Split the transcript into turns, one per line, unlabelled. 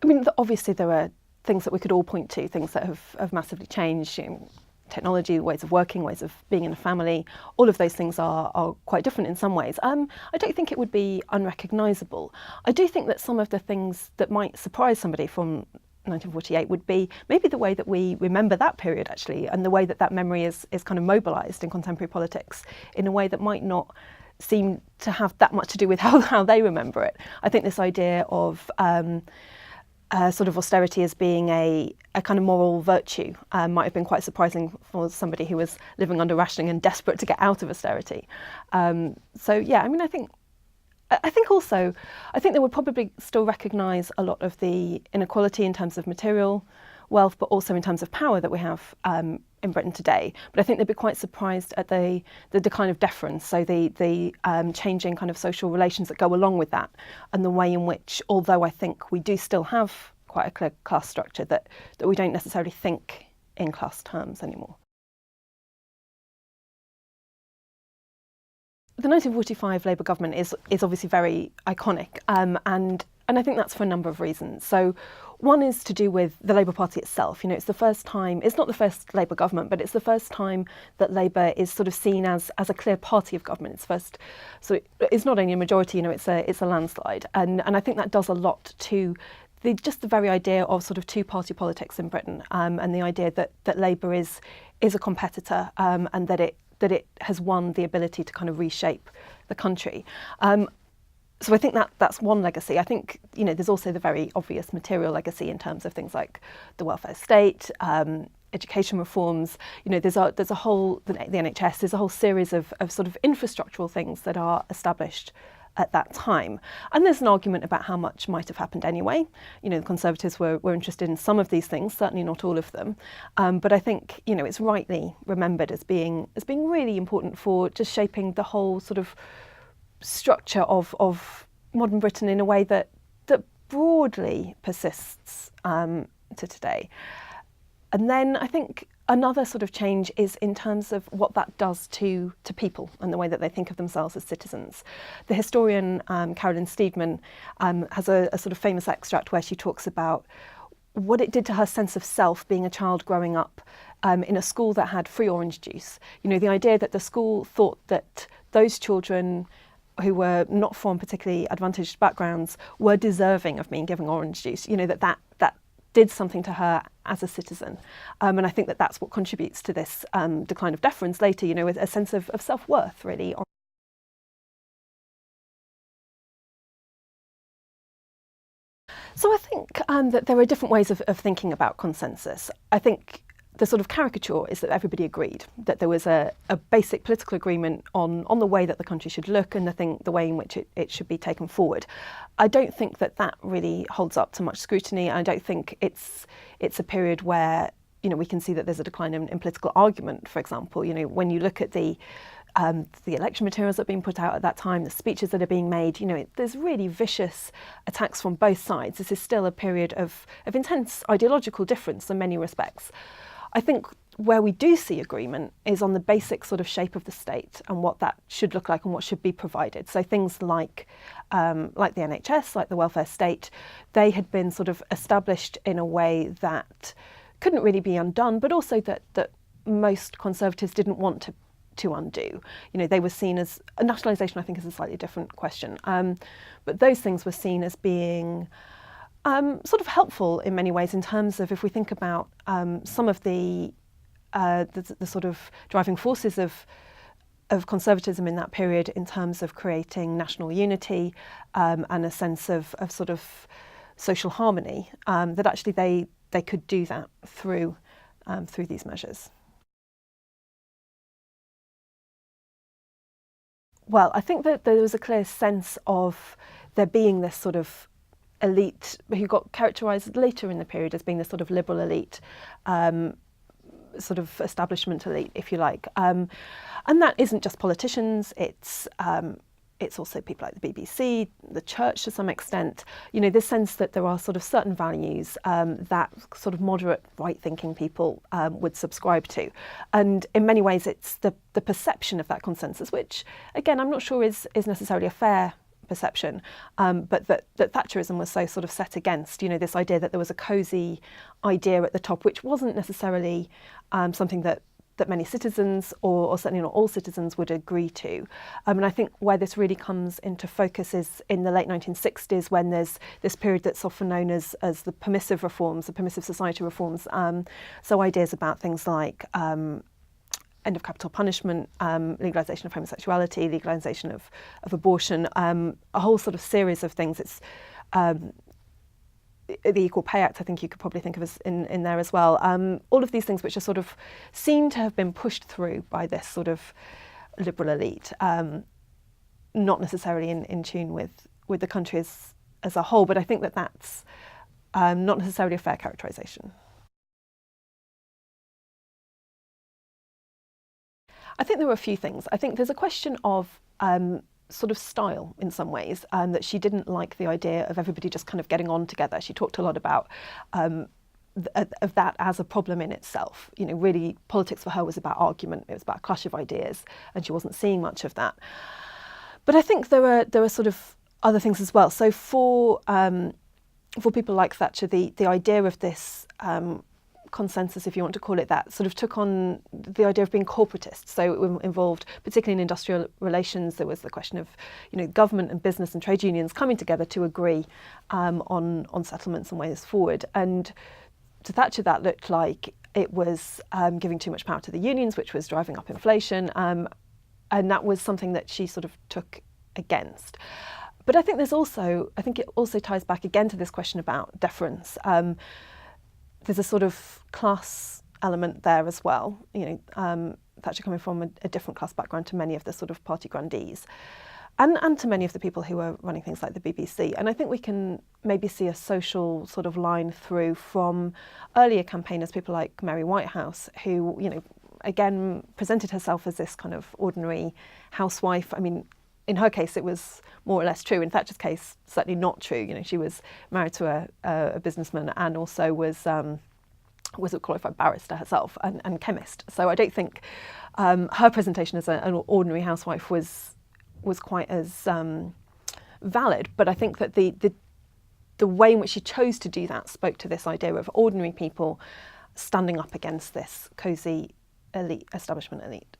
I mean, obviously there are things that we could all point to, things that have massively changed. Technology, ways of working, ways of being in a family, all of those things are quite different in some ways. I don't think it would be unrecognisable. I do think that some of the things that might surprise somebody from 1948 would be maybe the way that we remember that period actually, and the way that that memory is kind of mobilised in contemporary politics in a way that might not seem to have that much to do with how they remember it. I think this idea of sort of austerity as being a kind of moral virtue might have been quite surprising for somebody who was living under rationing and desperate to get out of austerity. So yeah, I mean, I think also, I think they would probably still recognise a lot of the inequality in terms of material wealth, but also in terms of power that we have in Britain today. But I think they'd be quite surprised at the decline of deference, so the changing kind of social relations that go along with that, and the way in which, although I think we do still have quite a clear class structure, that we don't necessarily think in class terms anymore. The 1945 Labour government is obviously very iconic, and I think that's for a number of reasons. So one is to do with the Labour Party itself. It's the first time, it's not the first Labour government, but it's the first time that Labour is sort of seen as a clear party of government. It's first, so it's not only a majority, it's a landslide, and I think that does a lot to just the very idea of sort of two-party politics in Britain, and the idea that Labour is a competitor, and that it has won the ability to kind of reshape the country. So I think that's one legacy. I think there's also the very obvious material legacy in terms of things like the welfare state, education reforms. There's a whole the NHS. There's a whole series of sort of infrastructural things that are established at that time. And there's an argument about how much might have happened anyway. The Conservatives were interested in some of these things, certainly not all of them. But I think it's rightly remembered as being really important for just shaping the whole sort of structure of modern Britain in a way that broadly persists to today. And then I think another sort of change is in terms of what that does to people and the way that they think of themselves as citizens. The historian Carolyn Steedman has a sort of famous extract where she talks about what it did to her sense of self being a child growing up in a school that had free orange juice. The idea that the school thought that those children who were not from particularly advantaged backgrounds were deserving of being given orange juice, that did something to her as a citizen. And I think that that's what contributes to this decline of deference later, with a sense of self-worth, really. So I think that there are different ways of thinking about consensus. I think the sort of caricature is that everybody agreed, that there was a basic political agreement on the way that the country should look and the way in which it should be taken forward. I don't think that really holds up to much scrutiny. I don't think it's a period where we can see that there's a decline in political argument, for example. When you look at the election materials that are being put out at that time, the speeches that are being made, there's really vicious attacks from both sides. This is still a period of intense ideological difference in many respects. I think where we do see agreement is on the basic sort of shape of the state and what that should look like and what should be provided. So things like the NHS, like the welfare state, they had been sort of established in a way that couldn't really be undone, but also that most Conservatives didn't want to undo. They were seen as nationalisation. I think is a slightly different question, but those things were seen as being sort of helpful in many ways in terms of, if we think about some of the sort of driving forces of conservatism in that period in terms of creating national unity and a sense of sort of social harmony, that actually they could do that through these measures. Well, I think that there was a clear sense of there being this sort of elite who got characterised later in the period as being this sort of liberal elite, sort of establishment elite, if you like. And that isn't just politicians, it's also people like the BBC, the church to some extent. This sense that there are sort of certain values that sort of moderate right-thinking people would subscribe to. And in many ways it's the perception of that consensus, which, again, I'm not sure is necessarily a fair perception, but that Thatcherism was so sort of set against, this idea that there was a cosy idea at the top, which wasn't necessarily something that many citizens, or certainly not all citizens, would agree to. And I think where this really comes into focus is in the late 1960s, when there's this period that's often known as the permissive reforms, the permissive society reforms. So ideas about things like end of capital punishment, legalisation of homosexuality, legalisation of abortion, a whole sort of series of things. It's the Equal Pay Act, I think you could probably think of as in there as well. All of these things which are sort of seem to have been pushed through by this sort of liberal elite, not necessarily in tune with the country as a whole, but I think that's not necessarily a fair characterisation. I think there were a few things. I think there's a question of sort of style in some ways, that she didn't like the idea of everybody just kind of getting on together. She talked a lot about of that as a problem in itself. Really, politics for her was about argument. It was about a clash of ideas, and she wasn't seeing much of that. But I think there were sort of other things as well. So for people like Thatcher, the idea of this consensus, if you want to call it that, sort of took on the idea of being corporatist. So it involved, particularly in industrial relations, there was the question of, government and business and trade unions coming together to agree on settlements and ways forward. And to Thatcher, that looked like it was giving too much power to the unions, which was driving up inflation. And that was something that she sort of took against. But I think it also ties back again to this question about deference. There's a sort of class element there as well. Thatcher coming from a different class background to many of the sort of party grandees, and to many of the people who were running things like the BBC. And I think we can maybe see a social sort of line through from earlier campaigners, people like Mary Whitehouse, who, again, presented herself as this kind of ordinary housewife. I mean, in her case, it was more or less true. In Thatcher's case, certainly not true. She was married to a businessman, and also was a qualified barrister herself and chemist. So I don't think her presentation as an ordinary housewife was quite as valid. But I think that the way in which she chose to do that spoke to this idea of ordinary people standing up against this cosy elite, establishment elite.